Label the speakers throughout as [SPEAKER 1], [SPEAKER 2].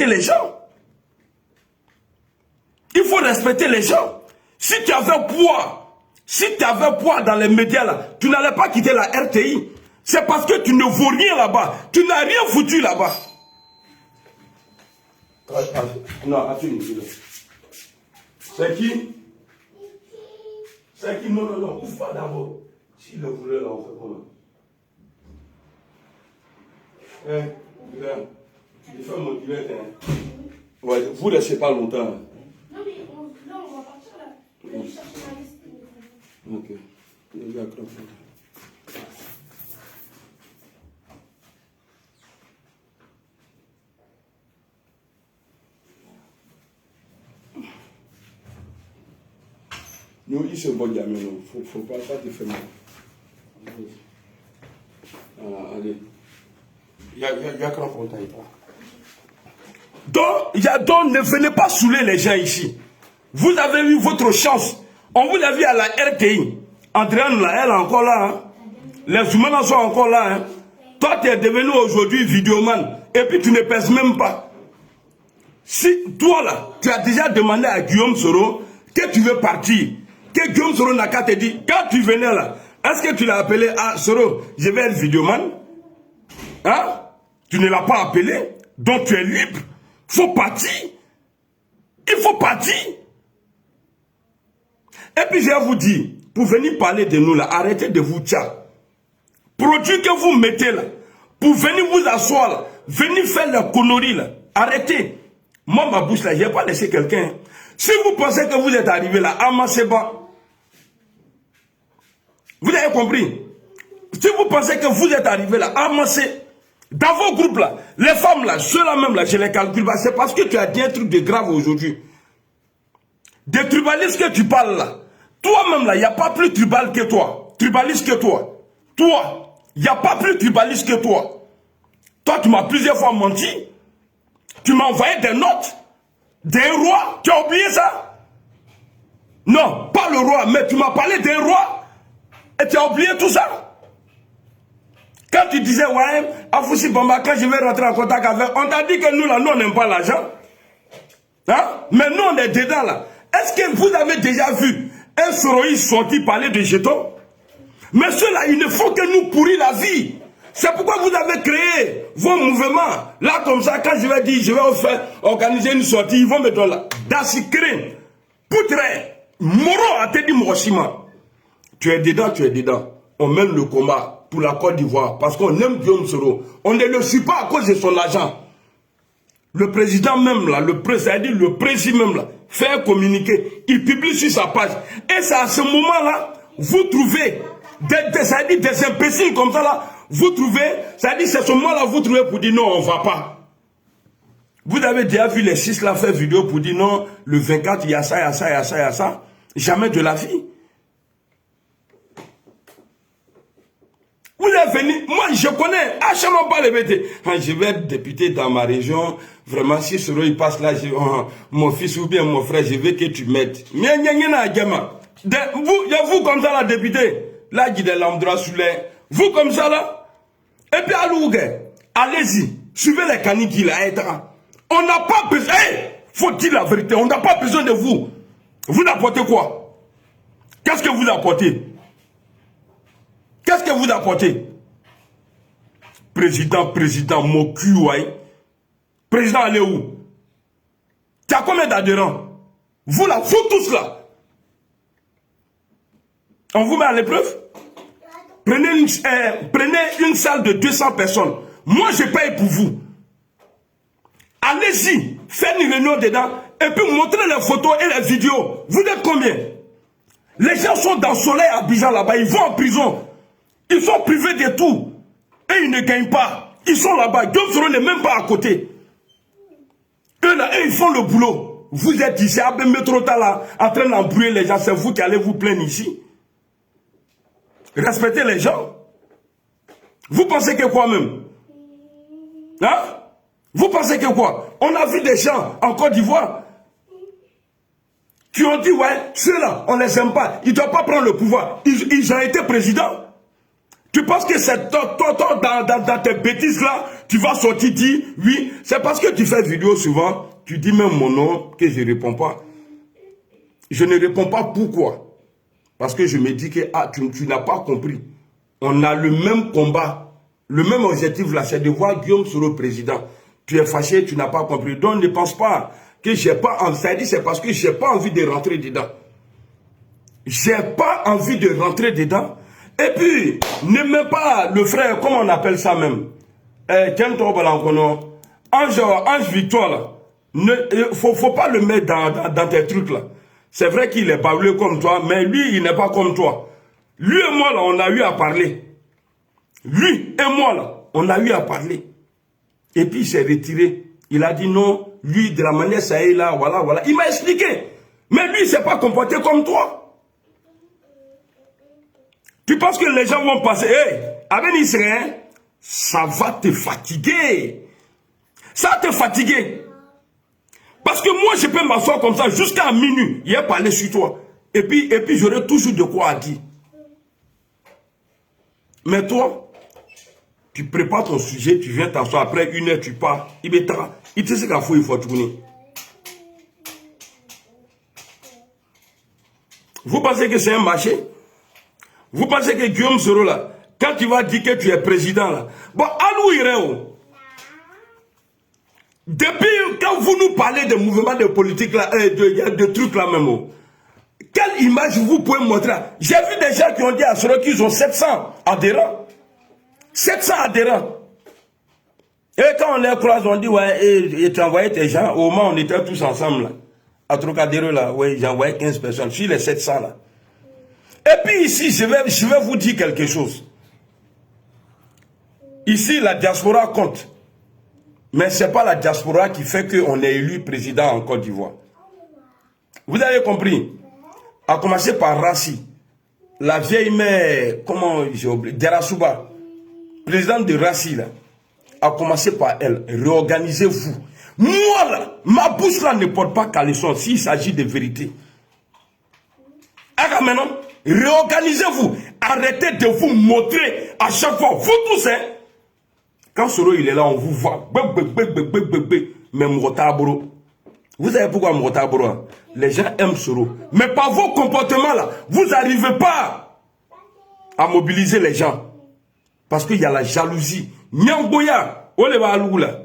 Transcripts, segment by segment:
[SPEAKER 1] les gens. Il faut respecter les gens. Si tu avais poids dans les médias là, tu n'allais pas quitter la RTI. C'est parce que tu ne vaux rien là-bas. Tu n'as rien foutu là-bas. Non, attends. C'est qui? C'est qui? Non, ouvre pas d'abord. S'il le voulait là, on fait comment? Regarde. Je fais mon direct. Ouais, vous ne laissez pas longtemps.
[SPEAKER 2] Non, mais là, on va partir là. Je vais chercher ma liste.
[SPEAKER 1] Ok. Nous, ils se voient jamais, non. Faut pas te faire mal. Allez. Il y a grand contact. Donc, ne venez pas saouler les gens ici. Vous avez eu votre chance. On vous l'a vu à la RTI. Andréane, là, elle est encore là. Hein. Les humains sont encore là. Hein. Toi, tu es devenu aujourd'hui vidéoman. Et puis, tu ne pèses même pas. Si toi, là, tu as déjà demandé à Guillaume Soro que tu veux partir. Que Guillaume Soro n'a qu'à te dire, quand tu venais là, est-ce que tu l'as appelé, ah, Soro, je vais être vidéoman? Hein? Tu ne l'as pas appelé. Donc, tu es libre. Faut partir. Il faut partir. Et puis, je vais vous dire, pour venir parler de nous là, arrêtez de vous tchar. Produit que vous mettez là, pour venir vous asseoir là, venir faire la connerie là, arrêtez. Moi, ma bouche là, je n'ai pas laissé quelqu'un. Si vous pensez que vous êtes arrivé là, amassez-moi. Vous avez compris? Si vous pensez que vous êtes arrivé là, amassez. Dans vos groupes là, les femmes là, ceux-là même là, je les calcule pas. C'est parce que tu as dit un truc de grave aujourd'hui. Des tribalistes que tu parles là. Toi-même là, il n'y a pas plus tribal que toi. Tribaliste que toi. Toi, il n'y a pas plus tribaliste que toi. Toi, tu m'as plusieurs fois menti. Tu m'as envoyé des notes. Des rois. Tu as oublié ça? Non, pas le roi, mais tu m'as parlé des rois. Et tu as oublié tout ça? Quand tu disais, ouais, Afoussi Bamba, quand je vais rentrer en contact avec, on t'a dit que nous, là, nous, on n'aime pas l'argent. Hein? Mais nous, on est dedans, là. Est-ce que vous avez déjà vu un soroïste sorti parler de jetons? Mais ceux-là, ils ne font que nous pourrir la vie. C'est pourquoi vous avez créé vos mouvements. Là, comme ça, quand je vais dire, je vais faire organiser une sortie, ils vont me donner là. Dassikrin, Poutre, Moro, a te dit Moroshima. Tu es dedans. On mène le combat pour la Côte d'Ivoire parce qu'on aime Guillaume Soro. On ne le suit pas à cause de son argent. Le président même là, le président même là, fait un communiqué. Il publie sur sa page. Et c'est à ce moment-là, vous trouvez des imbéciles comme ça là. Vous trouvez, c'est ce moment-là, vous trouvez pour dire non, on ne va pas. Vous avez déjà vu les 6 là faire vidéo pour dire non, le 24, il y a ça, il y a ça, il y a ça, il y a ça. Jamais de la vie. Vous êtes venu, moi je connais, achète-moi pas les bêtes. Je vais être député dans ma région. Vraiment, si Soro il passe là, mon fils ou bien mon frère, je veux que tu m'aides. Vous comme ça là, député, là, il y a des lambda sous les. Vous comme ça là. Et puis allez-y, suivez les caniques là. On n'a pas besoin, faut dire la vérité, on n'a pas besoin de vous. Vous n'apportez quoi? Qu'est-ce que vous apportez? Qu'est-ce que vous apportez? Président, mon cul, ouais. Président, allez où? Tu as combien d'adhérents? Vous là, vous tous là. On vous met à l'épreuve? Prenez une salle de 200 personnes. Moi, je paye pour vous. Allez-y, faites une réunion dedans et puis montrez les photos et les vidéos. Vous êtes combien? Les gens sont dans le soleil à Abidjan là-bas, ils vont en prison. Ils sont privés de tout. Et ils ne gagnent pas. Ils sont là-bas. Guillaume Soro n'est même pas à côté. Eux là, ils font le boulot. Vous êtes ici, à Métrota là, en train d'embrouiller les gens. C'est vous qui allez vous plaindre ici. Respectez les gens. Vous pensez que quoi même? Hein? Vous pensez que quoi? On a vu des gens en Côte d'Ivoire qui ont dit, ouais, ceux-là, on ne les aime pas. Ils ne doivent pas prendre le pouvoir. Ils ont été présidents. Tu penses que c'est toi, dans tes bêtises là, tu vas sortir dire oui. C'est parce que tu fais vidéo souvent, tu dis même mon nom que je ne réponds pas. Je ne réponds pas pourquoi. Parce que je me dis que ah, tu n'as pas compris. On a le même combat, le même objectif là, c'est de voir Guillaume Soro président. Tu es fâché, tu n'as pas compris. Donc ne pense pas que j'ai pas envie. Ça dit c'est parce que j'ai pas envie de rentrer dedans. J'ai pas envie de rentrer dedans. Et puis, ne mets pas le frère, comment on appelle ça même? Ange Victoire là. Faut pas le mettre dans tes trucs là. C'est vrai qu'il est bablé comme toi, mais lui, il n'est pas comme toi. Lui et moi là, on a eu à parler. Lui et moi là, on a eu à parler. Et puis il s'est retiré. Il a dit non, lui de la manière ça est là, voilà, voilà. Il m'a expliqué. Mais lui, il ne s'est pas comporté comme toi. Tu penses que les gens vont passer, hey, avec l'Israël, ça va te fatiguer. Ça va te fatiguer. Parce que moi, je peux m'asseoir comme ça jusqu'à minuit. Il a parlé sur toi. Et puis j'aurai toujours de quoi à dire. Mais toi, tu prépares ton sujet, tu viens t'asseoir, après 1 heure, tu pars. Il te sait qu'il faut tourner. Vous pensez que c'est un marché? Vous pensez que Guillaume Soro là, quand tu vas dire que tu es président là, bon, à nous irons. Depuis quand vous nous parlez de mouvements de politique là, de trucs là même, quelle image vous pouvez montrer? J'ai vu des gens qui ont dit à Soro qu'ils ont 700 adhérents. 700 adhérents. Et quand on les croise, on dit, ouais, et tu envoyais tes gens, au moins on était tous ensemble là. À Trocadéro là, ouais, j'ai envoyé 15 personnes, sur les 700 là. Et puis ici, je vais vous dire quelque chose. Ici, la diaspora compte. Mais ce n'est pas la diaspora qui fait qu'on est élu président en Côte d'Ivoire. Vous avez compris? A commencer par Rassi. La vieille mère, comment j'ai oublié, Derasouba, présidente de Rassi, là, a commencé par elle. Réorganisez-vous. Moi, là, ma bouche là ne porte pas caleçon s'il s'agit de vérité. Alors maintenant, réorganisez-vous. Arrêtez de vous montrer à chaque fois. Vous tous, hein. Quand Soro il est là, on vous voit. Mais Mrotaboro. Vous savez pourquoi Mrotaboro? Les gens aiment Soro. Mais par vos comportements là, vous n'arrivez pas à mobiliser les gens. Parce qu'il y a la jalousie. Nyamboya, Oleva Aloula.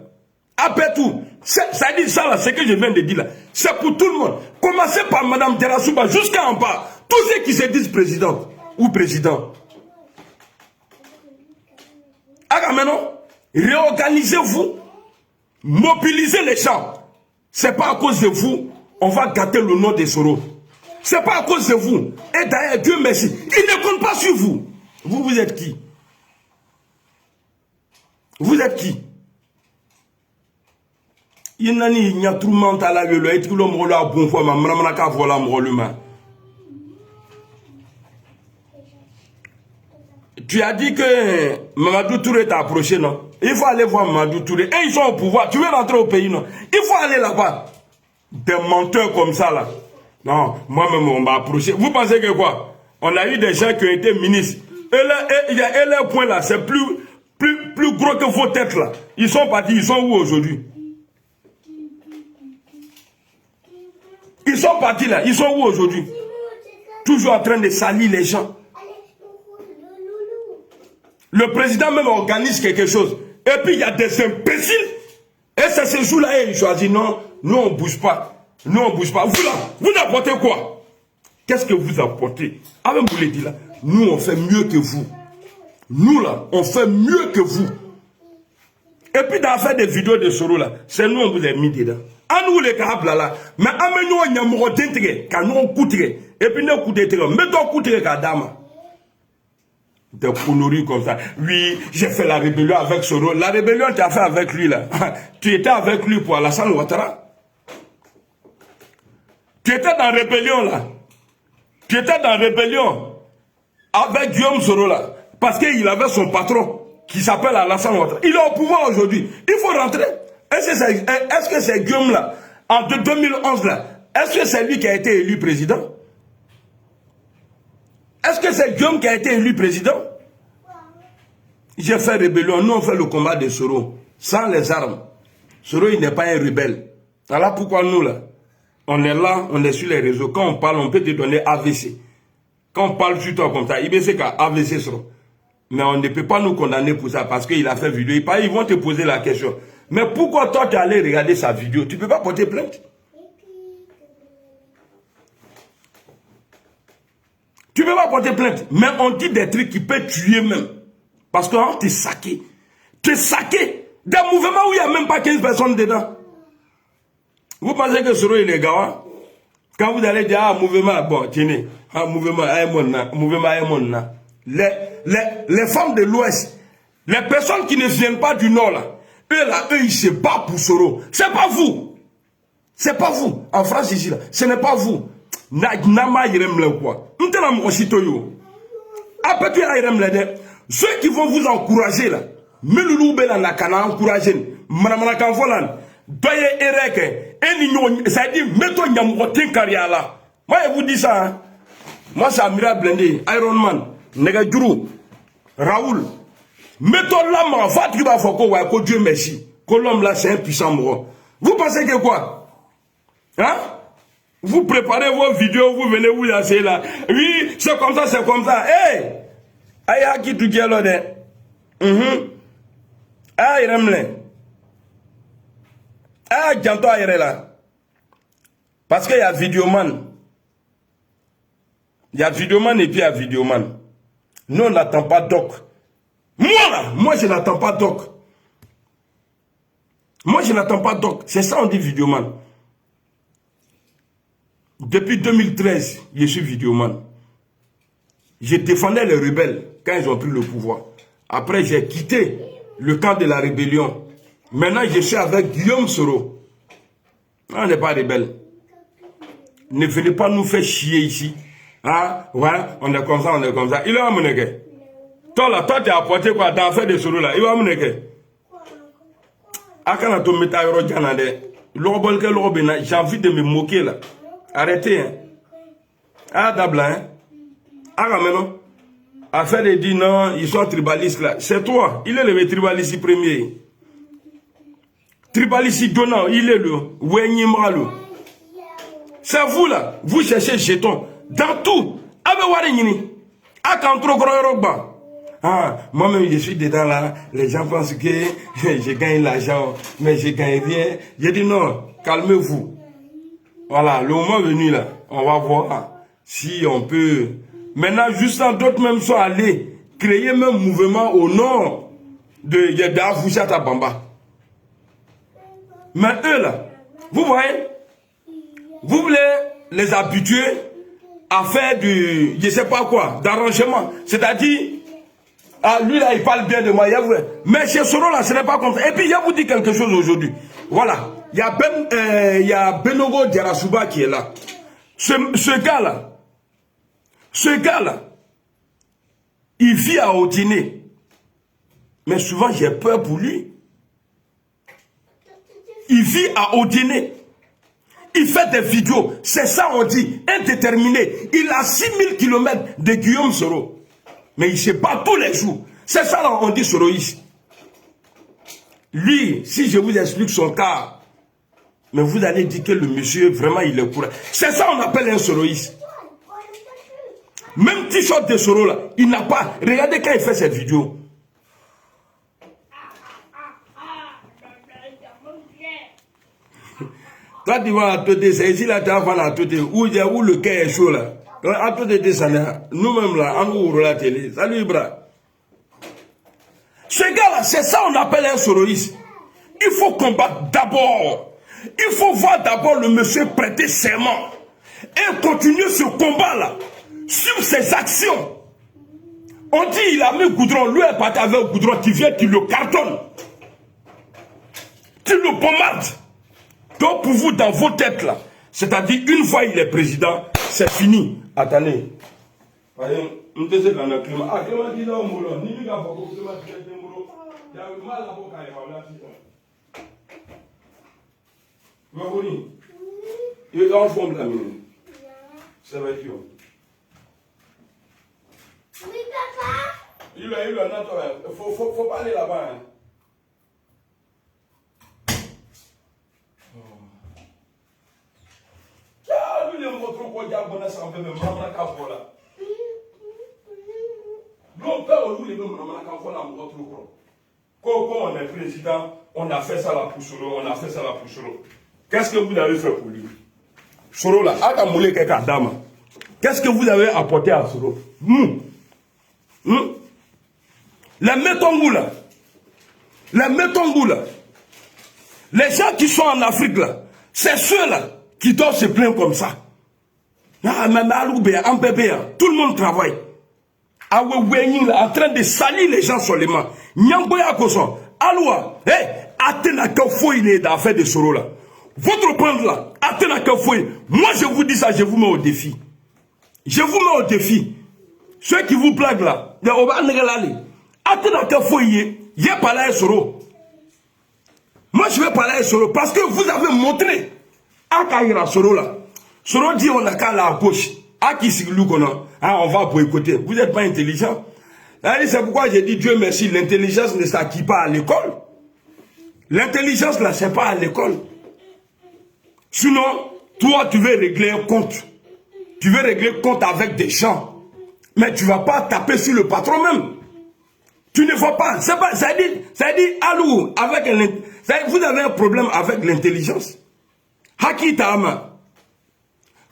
[SPEAKER 1] Après tout, ça dit ça là, ce que je viens de dire là, c'est pour tout le monde. Commencez par Madame Derasouba jusqu'à en bas. Tous ceux qui se disent président ou président. Alors maintenant, réorganisez-vous, mobilisez les gens. Ce n'est pas à cause de vous, on va gâter le nom de Soro. Ce n'est pas à cause de vous. Et d'ailleurs, Dieu merci, il ne compte pas sur vous. Vous êtes qui? Vous êtes qui? Il n'y a tout le monde à la gueule, et tout le monde a bon foi, mais voilà mon. Tu as dit que Mamadou Touré t'a approché, non? Il faut aller voir Mamadou Touré. Et ils sont au pouvoir. Tu veux rentrer au pays, non? Il faut aller là-bas. Des menteurs comme ça, là. Non, moi-même, on m'a approché. Vous pensez que quoi? On a eu des gens qui ont été ministres. Et leur point là, c'est plus gros que vos têtes là. Ils sont partis, ils sont où aujourd'hui? Ils sont partis là, ils sont où aujourd'hui? Toujours en train de salir les gens. Le président même organise quelque chose. Et puis il y a des imbéciles. Et c'est ce jour-là, il choisit non, nous on ne bouge pas. Nous on ne bouge pas. Vous là, vous apportez quoi? Qu'est-ce que vous apportez? Ah, même vous l'avez dit là. Nous on fait mieux que vous. Nous là, on fait mieux que vous. Et puis d'affaire des vidéos de Soro là, c'est nous on vous a mis dedans. À nous les câbles là. Mais amenez-nous un numéro d'intérêt, car nous on coûterait. Et puis nous coûterait. Mais toi coûterait qu'à dame. Des conneries comme ça. Oui, j'ai fait la rébellion avec Soro. La rébellion, tu as fait avec lui, là. Tu étais avec lui pour Alassane Ouattara. Tu étais dans la rébellion, là. Tu étais dans la rébellion avec Guillaume Soro, là. Parce qu'il avait son patron qui s'appelle Alassane Ouattara. Il est au pouvoir aujourd'hui. Il faut rentrer. Est-ce que c'est Guillaume, là, en 2011, là, est-ce que c'est lui qui a été élu président? Est-ce que c'est Guillaume qui a été élu président? J'ai fait rébellion, nous on fait le combat de Soro. sans les armes, Soro, il n'est pas un rebelle. Voilà pourquoi nous, là, on est là, on est sur les réseaux. Quand on parle, on peut te donner AVC. Quand on parle sur toi comme ça, IBC qu'à AVC Soro. Mais on ne peut pas nous condamner pour ça parce qu'il a fait vidéo. Ils vont te poser la question. Mais pourquoi toi, tu es allé regarder sa vidéo? Tu ne peux pas porter plainte. Tu ne peux pas porter plainte. Mais on dit des trucs qui peuvent tuer même. Parce qu'on t'est saqué. Tu es saqué. Des mouvements où il n'y a même pas 15 personnes dedans. Vous pensez que Soro il est gawa? Quand vous allez dire, ah, mouvement, bon, tenez, ah, mouvement, les femmes de l'Ouest, les personnes qui ne viennent pas du Nord, là, eux, ils se battent pour Soro. C'est pas vous. C'est pas vous. En France, ici, là, ce n'est pas vous. Ceux qui vont vous encourager, là, ça dit, mettons Nyamourotin Kariala. Moi, je vous dis ça. Hein. Moi, c'est Amira Blendé, Iron Man, Negadjuru, Raoul. Mettons l'âme en fait, tu vas faire quoi, que Dieu merci. Que l'homme là, c'est un puissant mort. Vous pensez que quoi? Hein? Vous préparez vos vidéos, vous venez vous lancer là. Oui, c'est comme ça, c'est comme ça. Hey! Aya qui tu dis alors de. Ah, il aime. Ah, j'entends ailleurs là. Parce qu'il y a Vidéoman. Il y a Vidéoman et puis il y a Vidéoman. Nous, on n'attend pas Doc. Moi là, moi je n'attends pas Doc. Moi je n'attends pas Doc. C'est ça on dit Vidéoman. Depuis 2013, je suis Vidéoman. Je défendais les rebelles quand ils ont pris le pouvoir. Après, j'ai quitté le camp de la rébellion. Maintenant, je suis avec Guillaume Soro. On n'est pas rebelle. Ne venez pas nous faire chier ici. Ah, voilà, on est comme ça, on est comme ça. Il est à mon égal. Toi là, toi, tu as apporté quoi dans l'affaire de Soro là? Il est à mon égal. J'ai envie de me moquer là. Arrêtez. Hein. Ah, d'abord, hein. Ah, maintenant. Affaire de dire non, ils sont tribalistes là. C'est toi. Il est le tribaliste premier. Tribaliste donnant, il est le. Wenyimralo. C'est vous là. Vous cherchez jetons. Dans tout. Ah, moi-même je suis dedans là. Les gens pensent que je gagne l'argent, mais je gagne rien. J'ai dit non, calmez-vous. Voilà, le moment venu là, on va voir si on peut. Maintenant, justement, d'autres même sont allés créer même mouvement au nom de Afouchata Bamba. Mais eux là, vous voyez, vous voulez les habituer à faire du, je sais pas quoi, d'arrangement. C'est-à-dire, ah, lui là, il parle bien de moi. Mais chez Soro là, ce n'est pas comme ça. Et puis, je vous dis quelque chose aujourd'hui. Voilà. Il y a Benogo Diarasuba qui est là. Ce gars-là, il vit à Otiné. Mais souvent, j'ai peur pour lui. Il vit à Otiné. Il fait des vidéos. C'est ça, on dit, indéterminé. Il a 6000 km de Guillaume Soro. Mais il se bat tous les jours. C'est ça, on dit Soroïs. Lui, si je vous explique son cas, mais vous allez dire que le monsieur, vraiment, il est courageux. C'est ça, on appelle un Soroïs. Même t-shirt de Soro, là, il n'a pas. Regardez quand il fait cette vidéo. Toi, tu vas à côté, c'est ici, là, tu vas à côté. Où le cœur est chaud, là. À côté, ça, nous-mêmes, là, on ouvre la télé. Salut, Ibra. Ce gars-là, c'est ça, on appelle un Soroïs. Il faut combattre d'abord. Il faut voir d'abord le monsieur prêter serment et continuer ce combat-là sur ses actions. On dit il a mis goudron, lui est parti avec le goudron, tu viens, tu le cartonnes. Tu le pommades. Donc pour vous, dans vos têtes là, c'est-à-dire une fois il est président, c'est fini. Attendez. Il est en forme la mine. Ça va être yo.
[SPEAKER 2] Oui, papa.
[SPEAKER 1] Il a, faut pas aller là-bas. Hein. Quand on est président, on a fait ça là pour Soro, on a fait ça là pour Soro. Qu'est-ce que vous avez fait pour lui? Soro là, qu'est-ce que vous avez apporté à Soro? Les Métongou là, les gens qui sont en Afrique là, c'est ceux-là qui doivent se plaindre comme ça. Tout le monde travaille. En train de salir les gens seulement. Nyamboya Koson, Aloua, Atena Kafoui est d'affaires de Soro là. Votre bande là, Atena Kafoui, moi je vous dis ça, je vous mets au défi. Je vous mets au défi. Ceux qui vous blaguent là, Atena Kafoui, il y a pas là Soro. Moi je vais parler à Soro parce que vous avez montré à Kaira Soro là. Soro dit on a qu'à la gauche. À qui on va boycotter. Vous n'êtes pas intelligent. C'est pourquoi j'ai dit Dieu merci, l'intelligence ne s'acquiert pas à l'école. L'intelligence là, c'est pas à l'école. Sinon, toi tu veux régler un compte. Tu veux régler compte avec des gens. Mais tu ne vas pas taper sur le patron même. Tu ne vas pas. Ça dit, Alou, vous avez un problème avec l'intelligence. Haki Tahama.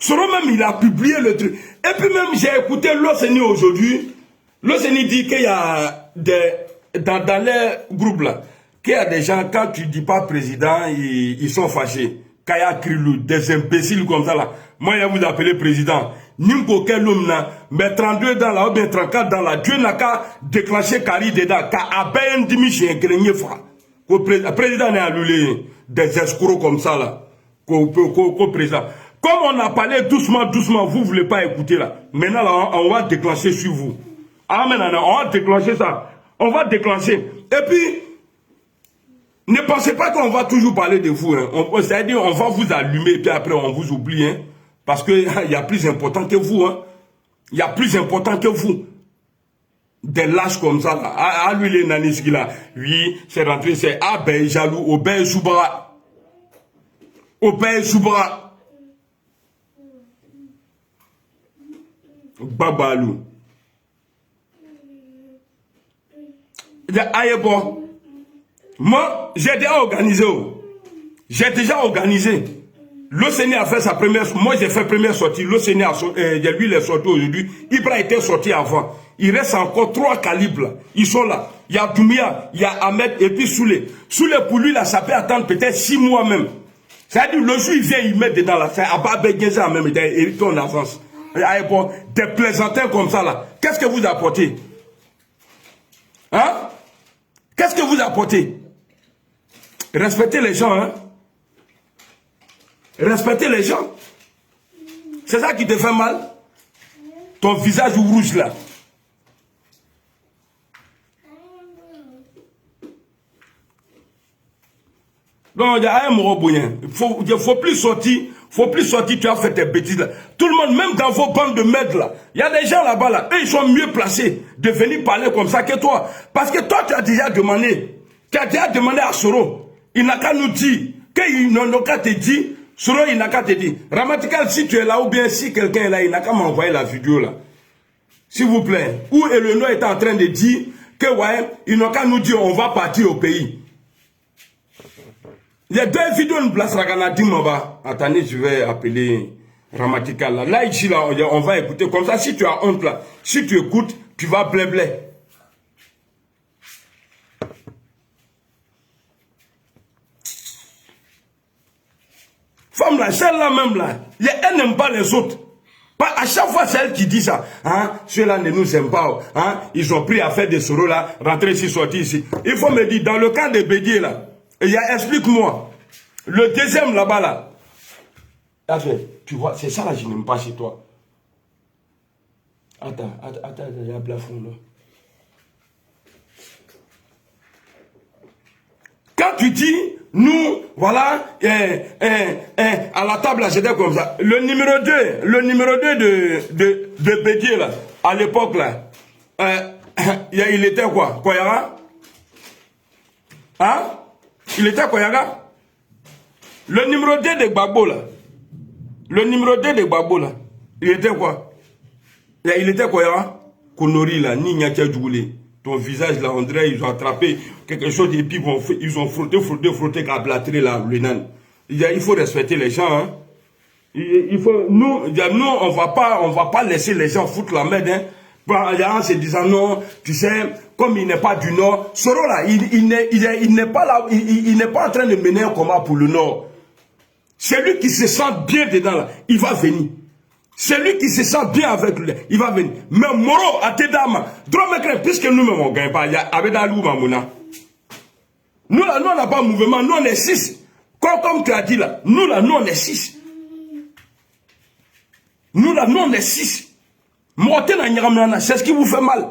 [SPEAKER 1] Soro même, il a publié le truc. Et puis même, j'ai écouté l'Océanie aujourd'hui. L'Océanie dit qu'il y a dans les groupes là, qu'il y a des gens, quand tu ne dis pas président, ils sont fâchés. Kaya Krilou, des imbéciles comme ça là. Moi, je vous appeler président. Nimbo Kelum na, mais 32 dans là, ou bien 34 dans là. Dieu n'a qu'à déclencher Kari dedans, qu'à abeille un demi-chien, grenier fra. Le président n'est allulé des escrocs comme ça là. Qu'au président. Comme on a parlé doucement, vous ne voulez pas écouter là. Maintenant, là, on va déclencher sur vous. Ah, maintenant, on va déclencher ça. On va déclencher. Et puis, ne pensez pas qu'on va toujours parler de vous. Hein. C'est-à-dire, on va vous allumer et puis après, on vous oublie. Hein. Parce qu'il y a plus important que vous. Hein. Il y a plus important que vous. Des lâches comme ça. Là. Ah, lui, les naniski là. Oui, c'est rentré, c'est Abe jaloux, Obey Soubra. Obey Soubra. Babalou. Ayebo. Moi, j'ai déjà organisé. J'ai déjà organisé. L'Océanie a fait sa première. Moi, j'ai fait première sortie. L'Océanie a lui, il est sorti aujourd'hui. Ibra était sorti avant. Il reste encore 3 calibres. Là. Ils sont là. Il y a Doumia, il y a Ahmed et puis Soulé. Soulé, pour lui, là, ça peut attendre peut-être 6 mois même. C'est-à-dire, le jour, il vient, il met dedans la fin. Abba Genza en même temps, il tourne en avance. Des plaisantins comme ça là. Qu'est-ce que vous apportez? Hein? Qu'est-ce que vous apportez? Respectez les gens, hein? Respectez les gens. C'est ça qui te fait mal? Ton visage rouge là. Donc, il y a un mot bouillant. Il faut plus sortir. Faut plus sortir, tu as fait tes bêtises là. Tout le monde, même dans vos bandes de merde là, il y a des gens là-bas là, eux ils sont mieux placés de venir parler comme ça que toi. Parce que toi tu as déjà demandé à Soro, il n'a qu'à nous dire, qu'il n'a qu'à te dire, Soro il n'a qu'à te dire. Ramatikal, si tu es là ou bien si quelqu'un est là, il n'a qu'à m'envoyer la vidéo là. S'il vous plaît. Où Eleanor est en train de dire que ouais, il n'a qu'à nous dire on va partir au pays. Il y a 2 vidéos de place Raganadimaba. Attendez, je vais appeler Ramatikal là. Là, ici, là, on va écouter. Comme ça, si tu as honte là, si tu écoutes, tu vas blé. Femme là, celle-là même là, elle n'aime pas les autres. Pas à chaque fois, c'est elle qui dit ça. Hein, ceux-là ne nous aiment pas. Hein, ils ont pris à faire des Soro là, rentrer ici, sortir ici. Il faut me dire, dans le cas de Bédier là, explique-moi. Le deuxième là-bas là. Tu vois, c'est ça là, je n'aime pas chez toi. Attends, il y a plafond là. Quand tu dis, nous, voilà, à la table là, j'étais comme ça. Le numéro 2 de Bédier là, à l'époque là, il était quoi? Koyara? Hein? Il était Le numéro 2 de Gbagbo là. Le numéro 2 de Gbagbo là. Il était quoi? Il était quoi, hein? Konori, là, ni Nyatia Djoulé. Ton visage, là, on dirait, ils ont attrapé quelque chose et puis ils ont frotté, qu'à là, le nan. Il faut respecter les gens, hein. Il faut, nous, on va pas laisser les gens foutre la merde, hein. En se disant non, tu sais, comme il n'est pas du Nord, Soro là, il n'est pas là, il n'est pas en train de mener un combat pour le Nord. C'est lui qui se sent bien dedans là, il va venir. C'est lui qui se sent bien avec lui, il va venir. Mais Moro, à tes dames, puisque nous-mêmes on ne gagne pas, il y a Abedalou Mamouna. Nous là, nous on n'a pas de mouvement, nous on est 6. Comme tu as dit là, nous là, nous on est 6. Nous là, nous on est 6. C'est ce qui vous fait mal.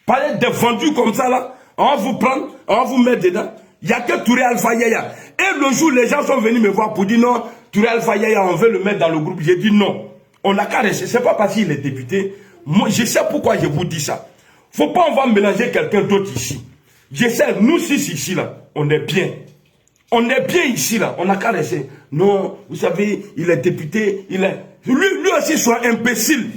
[SPEAKER 1] Parler de vendus comme ça là, on va vous prendre, on va vous mettre dedans. Il n'y a que Touré Alpha Yaya. Et le jour, les gens sont venus me voir pour dire non, Touré Alpha Yaya, on veut le mettre dans le groupe. J'ai dit non. On n'a qu'à rester. Ce n'est pas parce qu'il est député. Moi, je sais pourquoi je vous dis ça. Faut pas, on va mélanger quelqu'un d'autre ici. Je sais, nous six ici là, on est bien. On est bien ici, là. On n'a qu'à rester. Non, vous savez, il est député, il est... Lui aussi soit imbécile.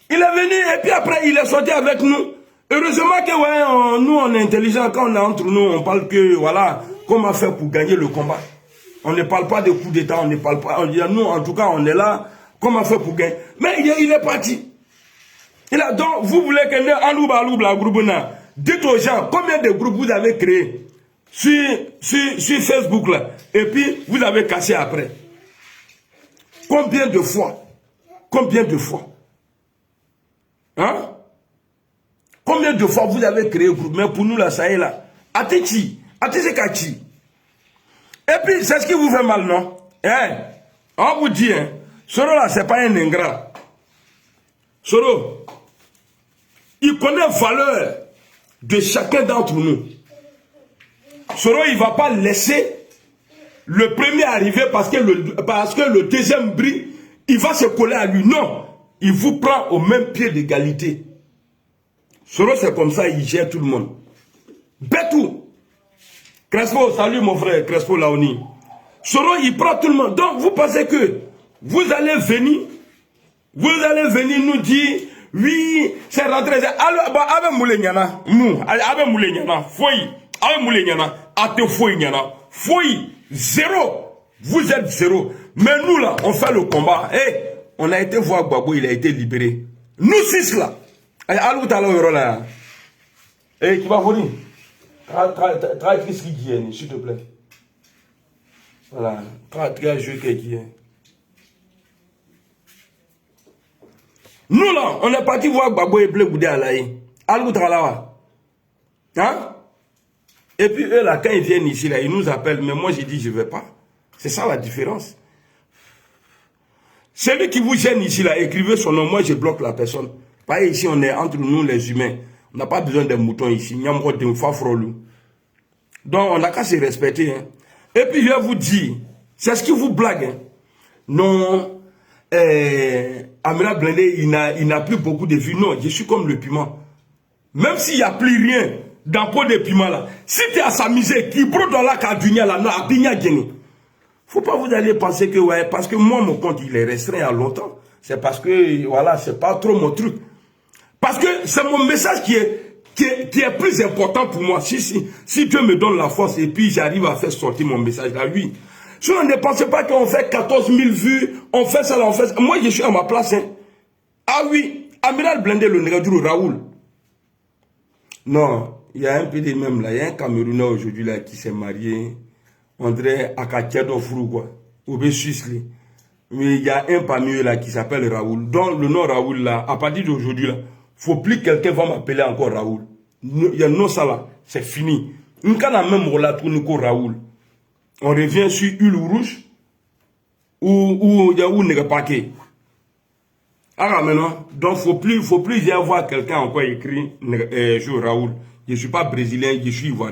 [SPEAKER 1] Il est venu et puis après, il est sorti avec nous. Heureusement que, ouais, nous, on est intelligents. Quand on est entre nous, on parle que, voilà, comment faire pour gagner le combat. On ne parle pas de coup d'État, on ne parle pas... On dit, nous, en tout cas, on est là. Comment faire pour gagner. Mais il est parti. Donc, vous voulez que nous, Alouba, Groubouna, dites aux gens, combien de groupes vous avez créés sur Facebook là, et puis vous avez cassé après. Combien de fois? Combien de fois? Hein? Combien de fois vous avez créé un groupe? Mais pour nous là, ça y est là. Atichi, Kachi. Et puis, c'est ce qui vous fait mal, non? Hein? On vous dit, hein, Soro là, c'est pas un ingrat. Soro, il connaît la valeur de chacun d'entre nous. Soro, il ne va pas laisser le premier arriver parce que le deuxième brille, il va se coller à lui. Non, il vous prend au même pied d'égalité. Soro, c'est comme ça, il gère tout le monde. Betou. Crespo, salut mon frère, Crespo Laoni. Soro, il prend tout le monde. Donc, vous pensez que vous allez venir nous dire, oui, c'est rentré. Alors, avec Moulenyana, avec Moulenyana, foyi. Avec Moulenyana, ate foyi nyana. Foyi, zéro. Vous êtes zéro. Mais nous là, on fait le combat. Hey, on a été voir Gbagbo, il a été libéré. Nous six là. Allô, t'as l'heure là. Hey, tu vas venir. Travaille ce qui dit, s'il te plaît. Voilà. Travaille jeu qui dit. Nous là, on est parti voir Gbagbo et Blé Goudé à l'Aïe. Allô, t'as l'heure. Hein? Et puis eux là, quand ils viennent ici, là, ils nous appellent, mais moi j'ai dit je ne vais pas. C'est ça la différence. Celui qui vous gêne ici, là, écrivez son nom, moi je bloque la personne. Pareil, ici on est entre nous les humains. On n'a pas besoin des moutons ici. Donc on n'a qu'à se respecter. Hein. Et puis je vais vous dire, c'est ce qui vous blague. Hein. Non, Amiral Blindé, il n'a plus beaucoup de vie. Non, je suis comme le piment. Même s'il n'y a plus rien dans le pot de piment là, si tu es à s'amuser, qui brode dans la cadunia là, non, à Pigna Guinée. Faut pas vous aller penser que, ouais, parce que moi, mon compte, il est restreint à longtemps. C'est parce que, voilà, c'est pas trop mon truc. Parce que c'est mon message qui est plus important pour moi. Si Dieu me donne la force et puis j'arrive à faire sortir mon message là, oui. Sinon, ne pensez pas qu'on fait 14 000 vues, on fait ça, on fait ça. Moi, je suis à ma place, hein. Ah oui, Amiral Blindé, le Négadjou Raoul. Non, il y a un peu de même là. Il y a un Camerounais aujourd'hui là qui s'est marié. On dirait Akatiado Frou, quoi. Ou bien Suisse. Mais il y a un parmi eux là qui s'appelle Raoul. Donc, le nom Raoul là, à partir d'aujourd'hui là, faut plus que quelqu'un va m'appeler encore Raoul. Il y a non ça là, c'est fini. Une canne a même relâché pour Raoul. On revient sur Huile Rouge ou il y a où n'est pas que. Ah maintenant, donc faut plus y avoir quelqu'un encore écrit sur Raoul. Je ne suis pas brésilien, je suis ivoirien.